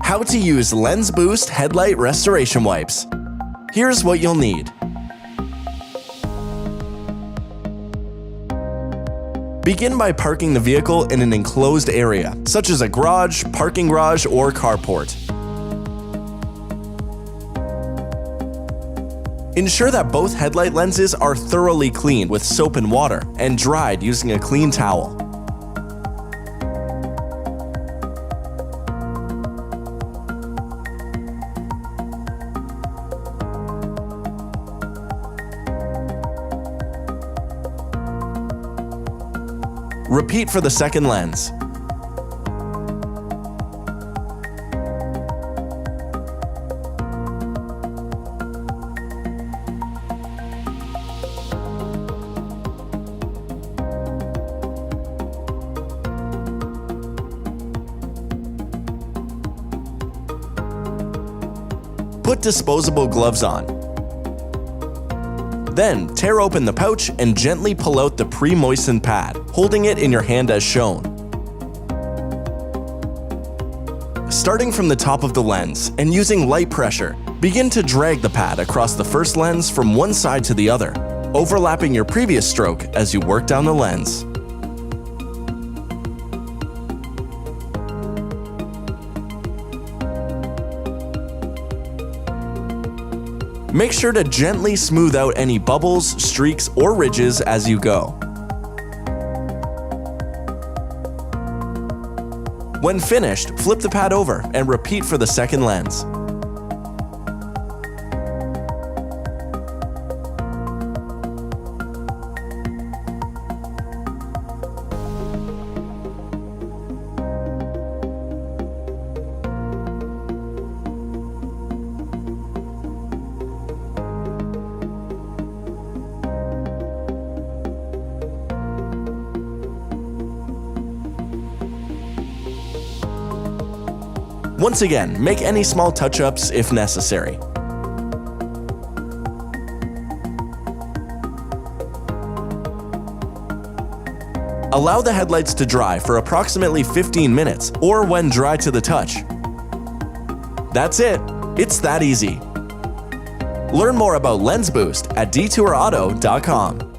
How to use LensBoost headlight restoration wipes. Here's what you'll need. Begin by parking the vehicle in an enclosed area, such as a garage, parking garage, or carport. Ensure that both headlight lenses are thoroughly cleaned with soap and water and dried using a clean towel. Repeat for the second lens. Put disposable gloves on. Then, tear open the pouch and gently pull out the pre-moistened pad, holding it in your hand as shown. Starting from the top of the lens and using light pressure, begin to drag the pad across the first lens from one side to the other, overlapping your previous stroke as you work down the lens. Make sure to gently smooth out any bubbles, streaks, or ridges as you go. When finished, flip the pad over and repeat for the second lens. Once again, make any small touch-ups if necessary. Allow the headlights to dry for approximately 15 minutes or when dry to the touch. That's it. It's that easy. Learn more about LensBoost at detourauto.com.